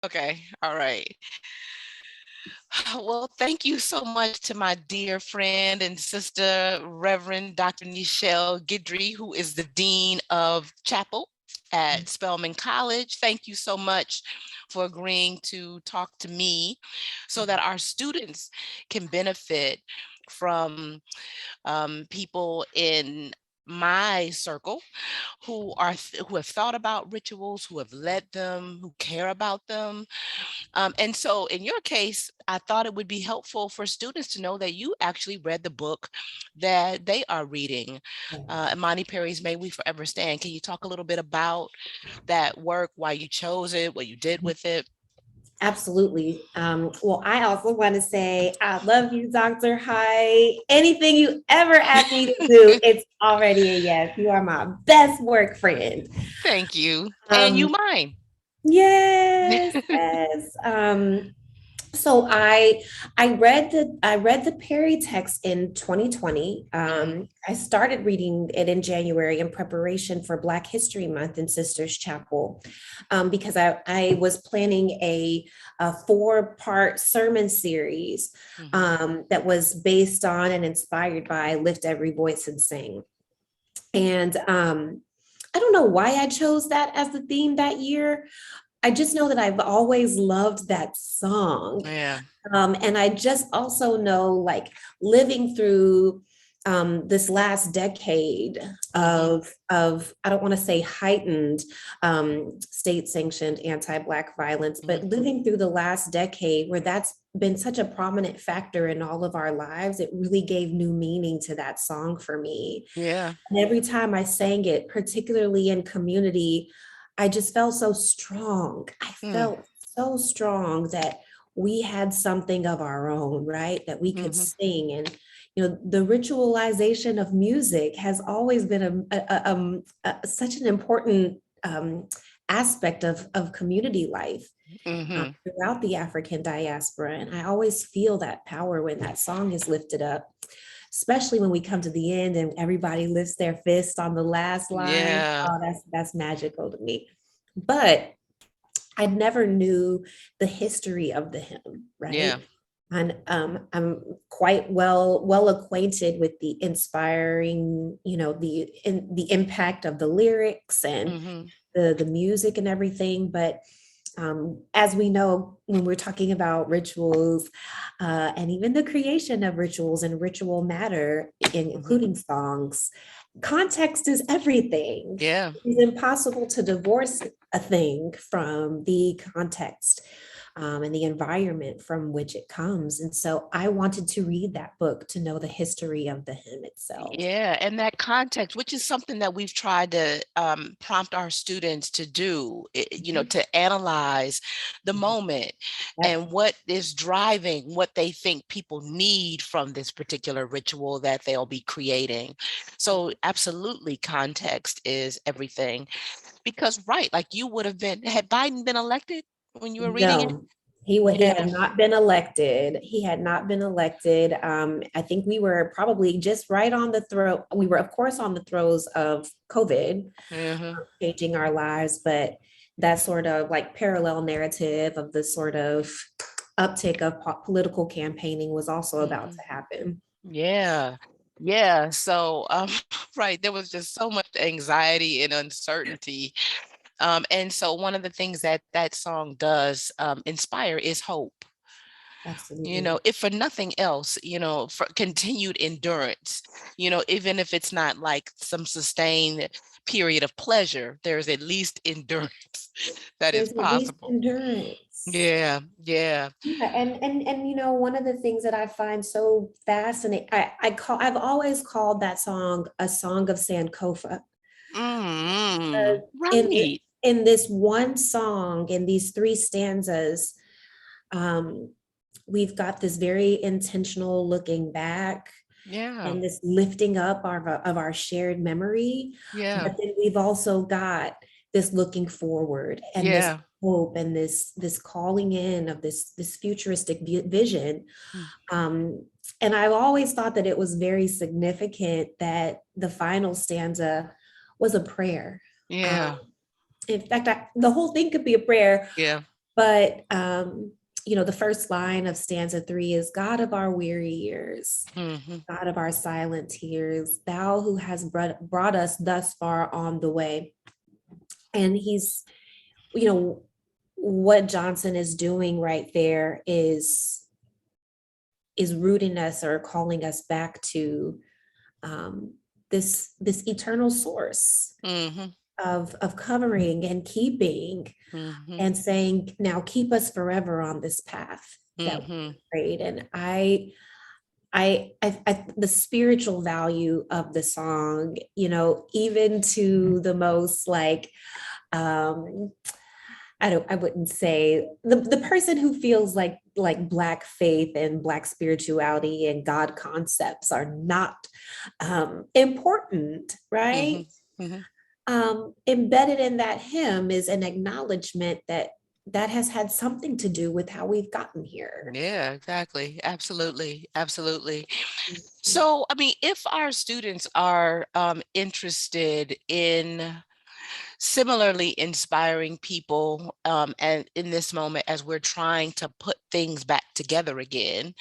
Okay. All right. Well, thank you so much to my dear friend and sister, Reverend Dr. Neichelle Guidry, who is the Dean of Chapel at Spelman College. Thank you so much for agreeing to talk to me so that our students can benefit from people in my circle who have thought about rituals, who have led them, who care about them. And so in your case, I thought it would be helpful for students to know that you actually read the book that they are reading. Imani Perry's May We Forever Stand. Can you talk a little bit about that work, why you chose it, what you did with it? Absolutely. Well, I also want to say I love you, Dr. Hyde. Anything you ever ask me to do, it's already a yes. You are my best work friend. Thank you. And Um, you mine. yes, yes. So I read the Perry text in 2020. Mhm. I started reading it in January in preparation for Black History Month in Sisters Chapel, because I was planning a 4-part sermon series Mhm. that was based on and inspired by Lift Every Voice and Sing. And I don't know why I chose that as the theme that year. I just know that I've always loved that song. Yeah. And I just also know, like, living through this last decade Mhm. of I don't want to say heightened state-sanctioned anti-Black violence, but Mhm. living through the last decade where that's been such a prominent factor in all of our lives, it really gave new meaning to that song for me. Yeah. And every time I sang it, particularly in community, I just felt so strong. I Mm. felt so strong that we had something of our own, right? That we could Mhm. sing. And, the ritualization of music has always been such an important aspect of community life Mhm. throughout the African diaspora. And I always feel that power when that song is lifted up, especially when we come to the end and everybody lifts their fist on the last line. Yeah. Oh, that's magical to me. But I never knew the history of the hymn, Yeah. right? And I'm quite well acquainted with the inspiring, the impact of the lyrics and Mhm. the music and everything. But as we know, when we're talking about rituals, and even the creation of rituals and ritual matter, Mhm. including songs, context is everything. Yeah. It's impossible to divorce a thing from the context and the environment from which it comes. And so I wanted to read that book to know the history of the hymn itself. Yeah, and that context, which is something that we've tried to prompt our students to do, Mhm. to analyze the moment Yep. and what is driving what they think people need from this particular ritual that they'll be creating. So, absolutely, context is everything. Because, right, like you would have been, had Biden been elected when you were reading it? No, he Yeah. had not been elected. He had not been elected. I think we were probably just right on the throat. We were, of course, on the throes of COVID Hmm. changing our lives, but that sort of like parallel narrative of the sort of uptick of political campaigning was also about Hmm. to happen. Yeah. Yeah. So, right, there was just so much anxiety and uncertainty. And so one of the things that that song does inspire is hope. Absolutely. If for nothing else, for continued endurance, even if it's not like some sustained period of pleasure, there's at least endurance that is There's at least possible. endurance. Yeah. Yeah. Yeah, and one of the things that I find so fascinating, I've always called that song a song of Sankofa. In Right. in this one song, in these 3 stanzas, um, we've got this very intentional looking back Yeah. and this lifting up of our shared memory. Yeah. But then we've also got this looking forward and this Yeah. hope and this calling in of this futuristic vision. Mm. Um, and I've always thought that it was very significant that the final stanza was a prayer. Um, Yeah. in fact, the whole thing could be a prayer, Yeah. But the first line of stanza 3 is God of our weary years, God of our silent tears, thou who has brought us thus far on the way. And he's, what Johnson is doing right there is rooting us or calling us back to this eternal source of covering and keeping, and saying, now keep us forever on this path that we prayed. And I the spiritual value of the song, even to the most like, I wouldn't say the person who feels like Black faith and Black spirituality and God concepts are not important, right? Embedded in that hymn is an acknowledgement that has had something to do with how we've gotten here. Yeah, exactly. Absolutely. Absolutely. So, I mean, if our students are interested in similarly inspiring people, and in this moment, as we're trying to put things back together again,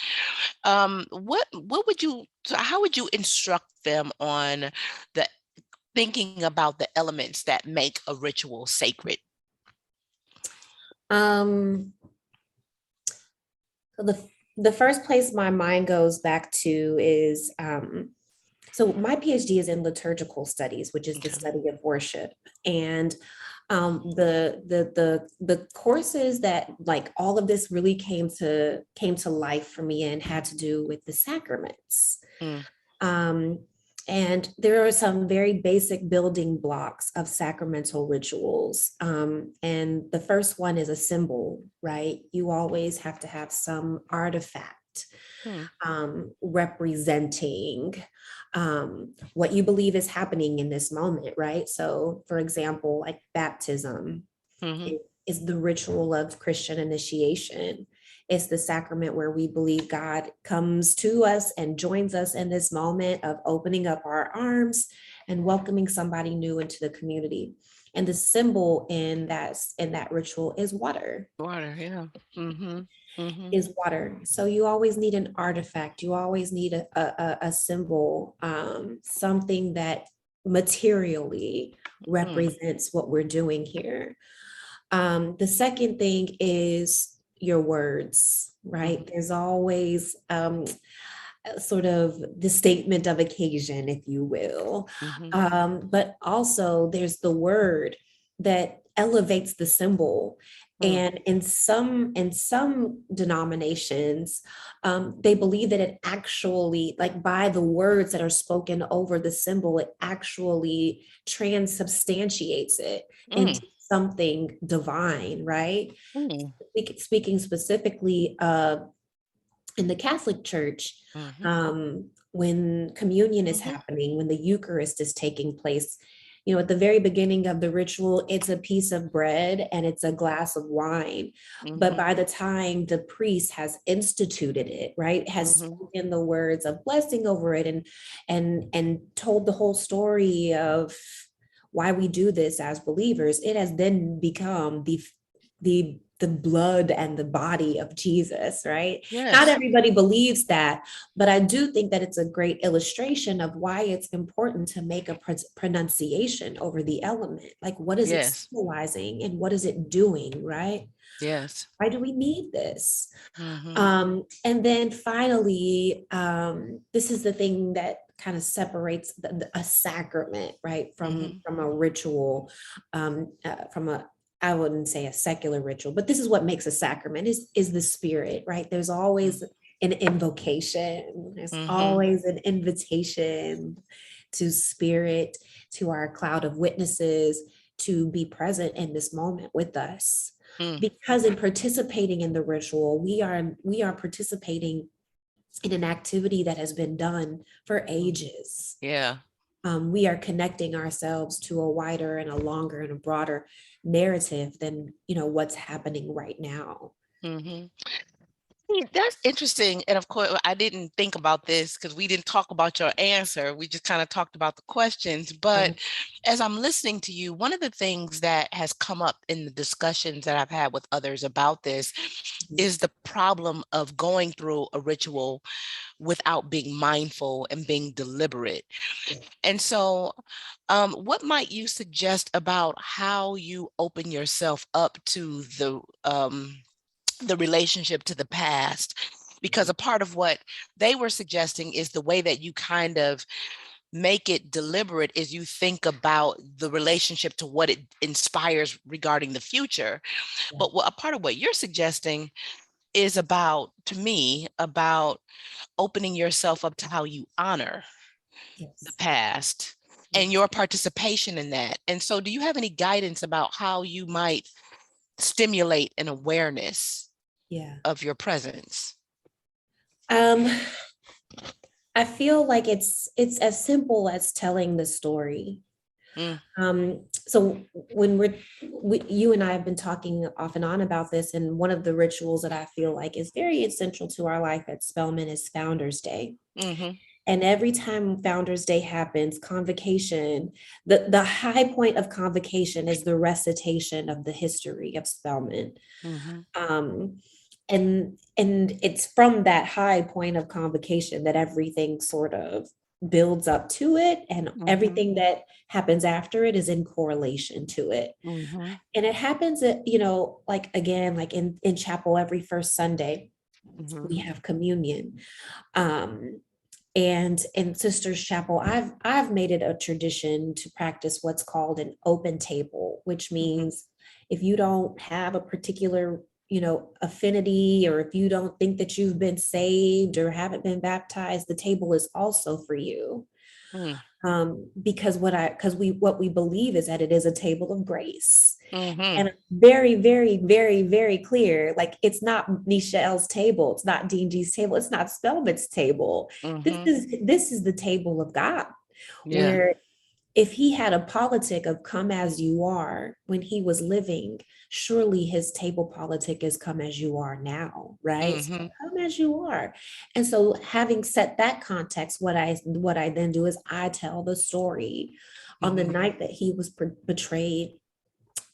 what would you, how would you instruct them on the thinking about the elements that make a ritual sacred? So the first place my mind goes back to is so my PhD is in liturgical studies, which is the study of worship. And the courses that like all of this really came to life for me and had to do with the sacraments. And there are some very basic building blocks of sacramental rituals. And the first one is a symbol, right? You always have to have some artifact representing what you believe is happening in this moment, right? So, for example, like baptism is the ritual of Christian initiation. It's the sacrament where we believe God comes to us and joins us in this moment of opening up our arms and welcoming somebody new into the community. And the symbol in that ritual is water. Water, yeah. Is water. So you always need an artifact. You always need a symbol, something that materially represents what we're doing here. The second thing is your words, right? There's always sort of the statement of occasion, if you will. But also there's the word that elevates the symbol. And in some denominations, they believe that it actually, like by the words that are spoken over the symbol, it actually transubstantiates it into something divine, right? Speaking specifically in the Catholic Church, when communion is happening, when the Eucharist is taking place, at the very beginning of the ritual, it's a piece of bread and it's a glass of wine. But by the time the priest has instituted it, right, has spoken the words of blessing over it and told the whole story of why we do this as believers, it has then become the blood and the body of Jesus, right? Yes. Not everybody believes that, but I do think that it's a great illustration of why it's important to make a pronunciation over the element. Like, what is it symbolizing and what is it doing, right? Yes. Why do we need this? And then finally, this is the thing that kind of separates a sacrament, right, from a ritual, from a, I wouldn't say a secular ritual, but this is what makes a sacrament is the spirit, right? There's always an invocation. There's always an invitation to spirit, to our cloud of witnesses, to be present in this moment with us. Because in participating in the ritual, we are participating in an activity that has been done for ages. Yeah. We are connecting ourselves to a wider and a longer and a broader narrative than what's happening right now. That's interesting. And of course, I didn't think about this because we didn't talk about your answer. We just kind of talked about the questions. But as I'm listening to you, one of the things that has come up in the discussions that I've had with others about this is the problem of going through a ritual without being mindful and being deliberate. And so, what might you suggest about how you open yourself up to the relationship to the past? Because a part of what they were suggesting is the way that you kind of make it deliberate is you think about the relationship to what it inspires regarding the future. But a part of what you're suggesting is about, to me, about opening yourself up to how you honor the Yes. past and your participation in that. And so, do you have any guidance about how you might stimulate an awareness Yeah. of your presence? Um, I feel like it's as simple as telling the story. Mm, So when you and I have been talking off and on about this, and one of the rituals that I feel like is very essential to our life at Spelman is Founders Day. mhm, And every time Founders Day happens, convocation, the high point of convocation is the recitation of the history of Spelman. mhm, Um, and it's from that high point of convocation that everything sort of builds up to it, and mhm, everything that happens after it is in correlation to it. mhm, And it happens at, like again, like in chapel every first Sunday, mhm, we have communion. Um, and in Sisters Chapel, I've made it a tradition to practice what's called an open table, which mhm, means if you don't have a particular, affinity, or if you don't think that you've been saved or haven't been baptized, the table is also for you. mm, Because what we believe is that it is a table of grace. mhm, And very, very, very, very clear. Like, it's not Neichelle's table, it's not Dean G's table, it's not Spelman's table. This mhm. is this is the table of God, Yeah. where if he had a politic of come as you are when he was living, surely his table politic is come as you are now, right? So Mhm, come as you are. And so, having set that context, what I then do is I tell the story. On the mhm, night that he was betrayed,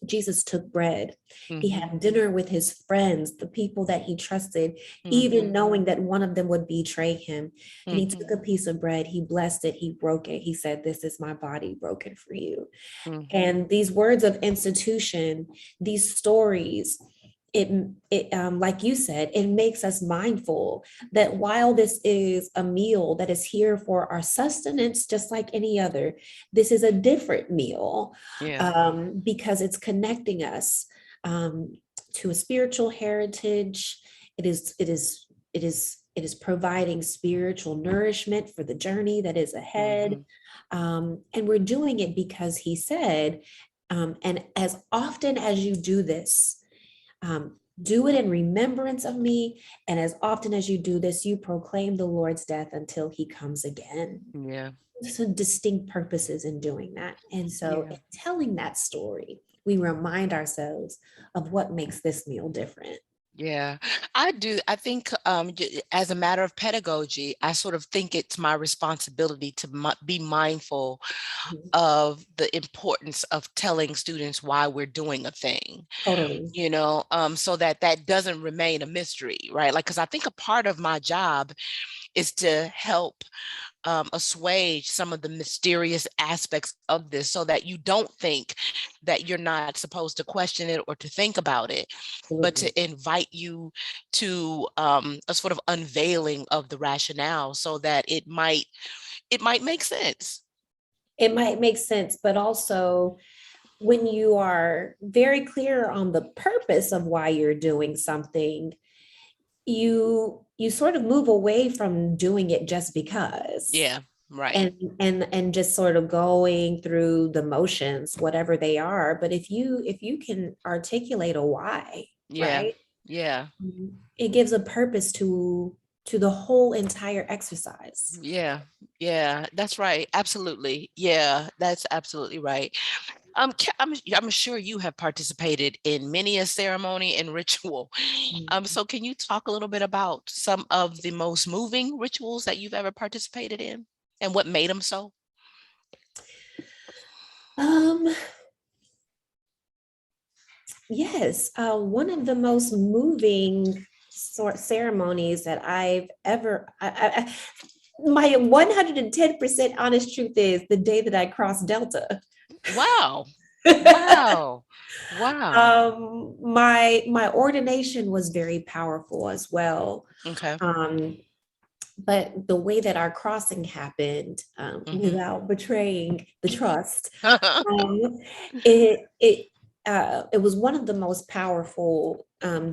Jesus took bread. He mhm, had dinner with his friends, the people that he trusted, even mhm, knowing that one of them would betray him. And he took mhm, a piece of bread, he blessed it, he broke it. He said, "This is my body broken for you." mhm, And these words of institution, these stories, it like you said, it makes us mindful that while this is a meal that is here for our sustenance, just like any other, this is a different meal, yeah. because it's connecting us, um, to a spiritual heritage. It is providing spiritual nourishment for the journey that is ahead. Mhm, And we're doing it because he said, and as often as you do this, do it in remembrance of me. And as often as you do this, you proclaim the Lord's death until he comes again. yeah. Some distinct purposes in doing that. And so, Yeah. in telling that story, we remind ourselves of what makes this meal different. Yeah, I do. I think as a matter of pedagogy, I sort of think it's my responsibility to be mindful Mhm. of the importance of telling students why we're doing a thing, Totally. so that that doesn't remain a mystery, right? Like, because I think a part of my job is to help assuage some of the mysterious aspects of this so that you don't think that you're not supposed to question it or to think about it, but Absolutely. to invite you to a sort of unveiling of the rationale so that it might make sense. It might make sense, but also when you are very clear on the purpose of why you're doing something, you sort of move away from doing it just because, Yeah, right. and just sort of going through the motions, whatever they are. But if you can articulate a why, Yeah, right, yeah, it gives a purpose to the whole entire exercise. yeah, yeah, that's right. Absolutely. Yeah, that's absolutely right. I'm sure you have participated in many a ceremony and ritual. So can you talk a little bit about some of the most moving rituals that you've ever participated in and what made them so? Um, yes, one of the most moving sort ceremonies that I've ever, my 110% honest truth is the day that I crossed Delta. Wow. Wow. Wow. My ordination was very powerful as well. Okay. Um, but the way that our crossing happened, Hmm. without betraying the trust, um, it was one of the most powerful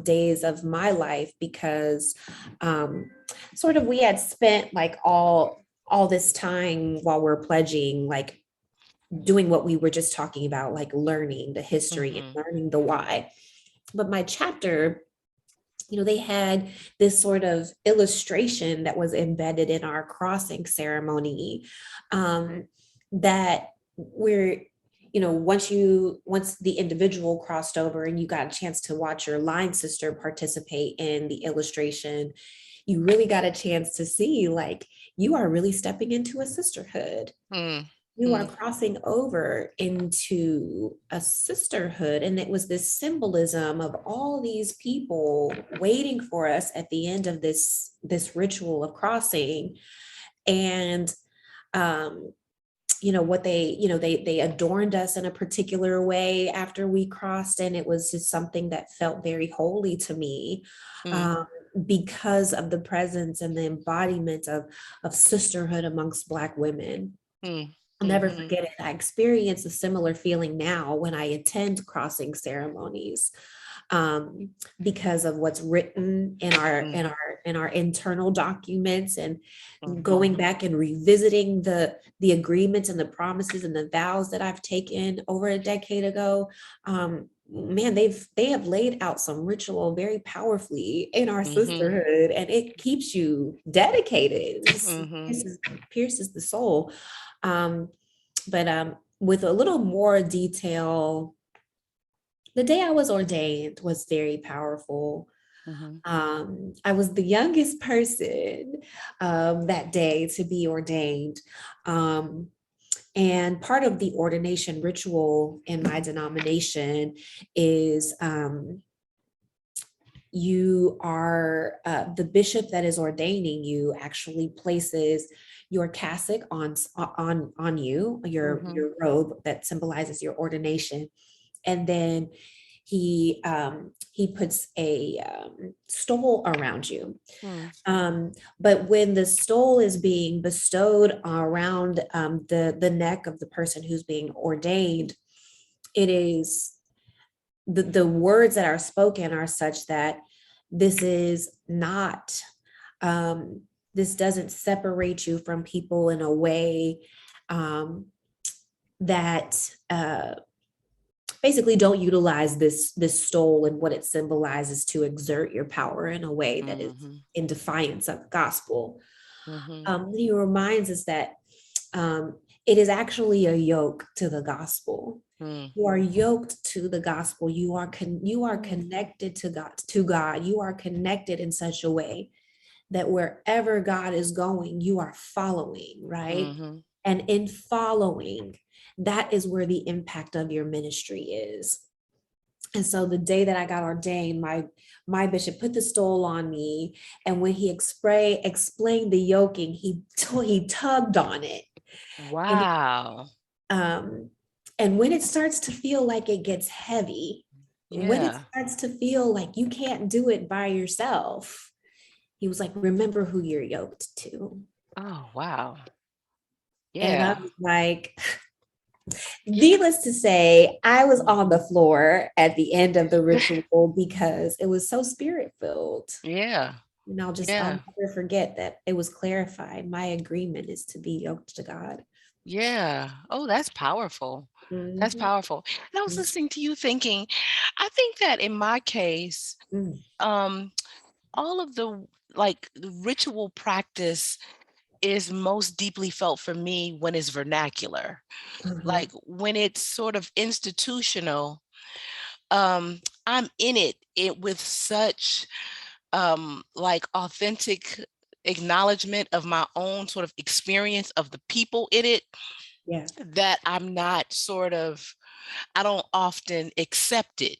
days of my life because um, sort of we had spent like all this time while we're pledging, like doing what we were just talking about, like learning the history and Hmm. learning the why. But my chapter, they had this sort of illustration that was embedded in our crossing ceremony, um, that we're, once the individual crossed over and you got a chance to watch your line sister participate in the illustration, you really got a chance to see, like, you are really stepping into a sisterhood. You are Hmm. crossing over into a sisterhood. And it was this symbolism of all these people waiting for us at the end of this ritual of crossing. And um, what they adorned us in a particular way after we crossed, and it was just something that felt very holy to me, Hmm. um, because of the presence and the embodiment of sisterhood amongst Black women. Hmm. I'll never Hmm. forget it. I experience a similar feeling now when I attend crossing ceremonies, um, because of what's written in our internal documents, and Hmm. going back and revisiting the agreements and the promises and the vows that I've taken over a decade ago. Man, they have laid out some ritual very powerfully in our Hmm. sisterhood, and it keeps you dedicated. It just Hmm. pierces the soul. Um, but with a little more detail, the day I was ordained was very powerful. Hmm. I was the youngest person that day to be ordained. Um, and part of the ordination ritual in my denomination is, the bishop that is ordaining you actually places your cassock on you, Hmm. your robe that symbolizes your ordination, and then he puts a stole around you. Hmm. But when the stole is being bestowed around the neck of the person who's being ordained, it is the words that are spoken are such that this is not, um, this doesn't separate you from people in a way, um, that basically don't utilize this stole and what it symbolizes to exert your power in a way that is Hmm. in defiance of the gospel. Hmm. He reminds us that, um, it is actually a yoke to the gospel. Hmm. You are yoked to the gospel. You are Hmm. connected to God. To God, you are connected in such a way that wherever God is going, you are following, right? Hmm. And in following, that is where the impact of your ministry is. And so the day that I got ordained, my bishop put the stole on me, and when he explained the yoking, he tugged on it, and Wow. um, and when it starts to feel like it gets heavy, when it Yeah. starts to feel like you can't do it by yourself, he was like, "Remember who you're yoked to." Oh, wow. And I Yeah. was like, needless to say, I was on the Mhm. floor at the end of the ritual because it was so spirit filled. Yeah. And I'll Yeah. never forget that it was clarified. My agreement is to be yoked to God. Yeah. Oh, that's powerful. That's Mhm, powerful. And I was listening to you thinking, I think that in my case, mhm, um, all of the like the ritual practice is most deeply felt for me when it's vernacular. Mhm. Like when it's sort of institutional, I'm in it with such like authentic acknowledgement of my own sort of experience of the people in it, Yeah. that I'm not sort of, I don't often accept it.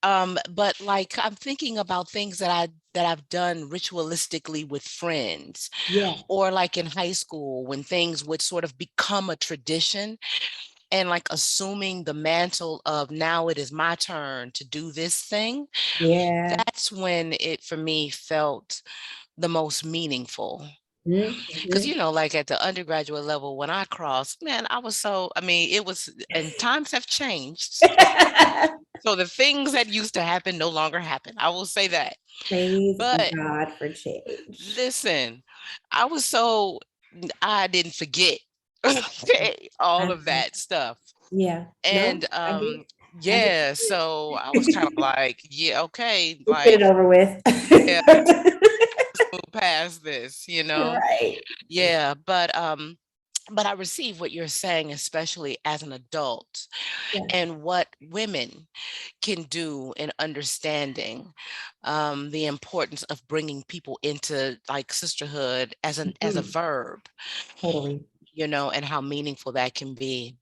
But like I'm thinking about things that I've done ritualistically with friends, Yeah. or like in high school when things would sort of become a tradition, and like assuming the mantle of now it is my turn to do this thing. Yeah. That's when it for me felt the most meaningful. Because, Mhm. like at the undergraduate level, when I crossed, man, I was so, I mean, it was, and times have changed. So the things that used to happen no longer happen. I will say that. Praise But God for change. listen, I was so, I didn't forget okay, all I, of that stuff. yeah. And No, I get yeah, so I was kind of it. like, yeah, okay, Let's get like, it over with. yeah, move past this. Right. Yeah, but I receive what you're saying, especially as an adult, Yeah. and what women can do in understanding the importance of bringing people into like sisterhood as a Mhm. verb, Totally. and how meaningful that can be.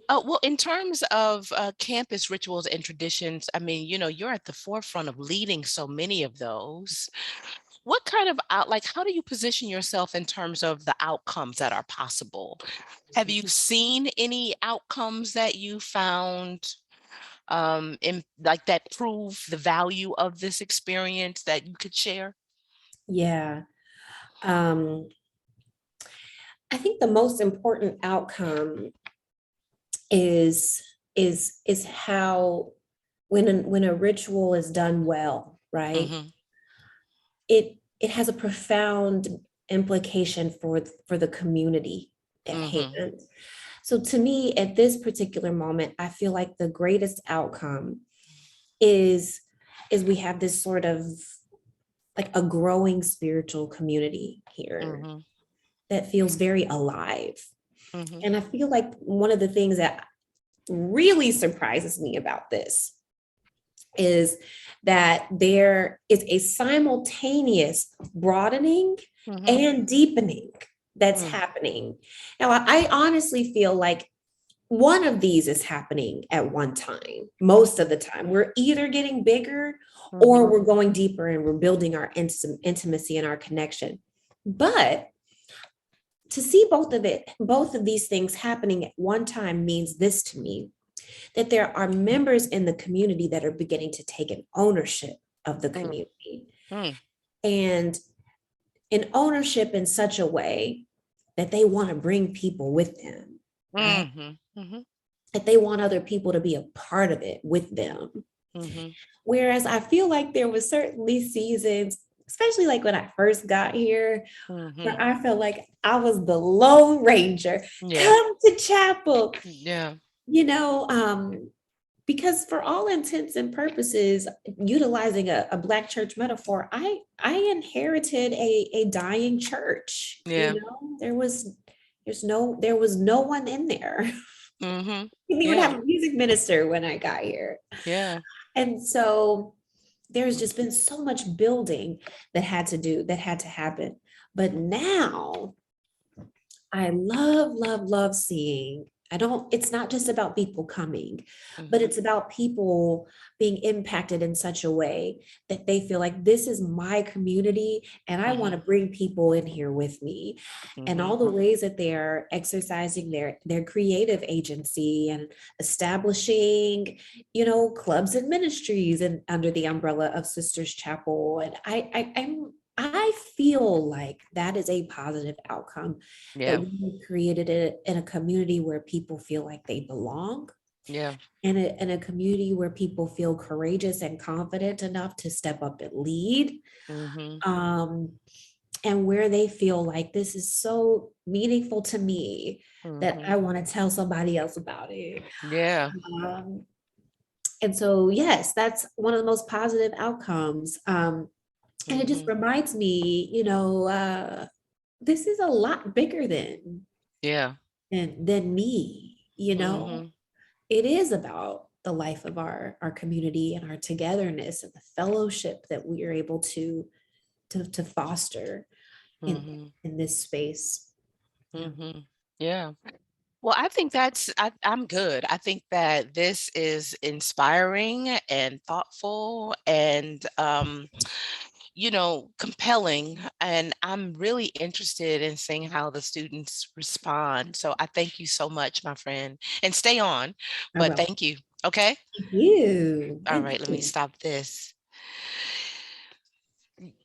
Well, in terms of campus rituals and traditions, I mean, you're at the forefront of leading so many of those. What kind of like, how do you position yourself in terms of the outcomes that are possible? Have you seen any outcomes that you found in like that prove the value of this experience that you could share? Yeah. Um, I think the most important outcome is how when a ritual is done well, right? Hmm. It has a profound implication for the community at Hmm. hand. So to me, at this particular moment, I feel like the greatest outcome is is we have this sort of like a growing spiritual community here Hmm. that feels very alive. Hmm. And I feel like one of the things that really surprises me about this is that there is a simultaneous broadening Hmm. and deepening that's Hmm. happening. Now, I honestly feel like one of these is happening at one time. Most of the time, we're either getting bigger or Hmm. we're going deeper and we're building our intimacy and our connection. But to see both of these things happening at one time means this to me, that there are members in the community that are beginning to take an ownership of the community, Hmm. and an ownership in such a way that they want to bring people with them, right? Hmm. Hmm. That they want other people to be a part of it with them. Hmm. Whereas I feel like there was certainly seasons, especially like when I first got here, Hmm. where I felt like I was the Lone Ranger. Yeah. Come to chapel, Yeah. you know, because for all intents and purposes, utilizing a Black church metaphor, I inherited a dying church. Yeah. There was no one in there. Hmm. We didn't even Yeah. have a music minister when I got here. Yeah. And so there's just been so much building that had to happen. But now I love, love, love seeing. It's not just about people coming, but Hmm. it's about people being impacted in such a way that they feel like this is my community and I want Hmm. to bring people in here with me. And Hmm. all the ways that they are exercising their creative agency and establishing, clubs and ministries and under the umbrella of Sisters Chapel. And I feel like that is a positive outcome, that Yeah. we have created it in a community where people feel like they belong, Yeah. and in a community where people feel courageous and confident enough to step up and lead, Hmm. um, and where they feel like this is so meaningful to me that Hmm. I want to tell somebody else about it. Yeah. Um, and so, yes, that's one of the most positive outcomes. And it just Hmm. reminds me, this is a lot bigger Yeah. than me, you know? Mm-hmm. It is about the life of our community and our togetherness and the fellowship that we are able to foster Mm-hmm. in this space. Yeah. Mm-hmm. Yeah. Well, I think I'm good. I think that this is inspiring and thoughtful and, compelling. And I'm really interested in seeing how the students respond. So I thank you so much, my friend, and stay on, I but will. thank you. Okay. Thank you. All Thank right. Let me you. stop this.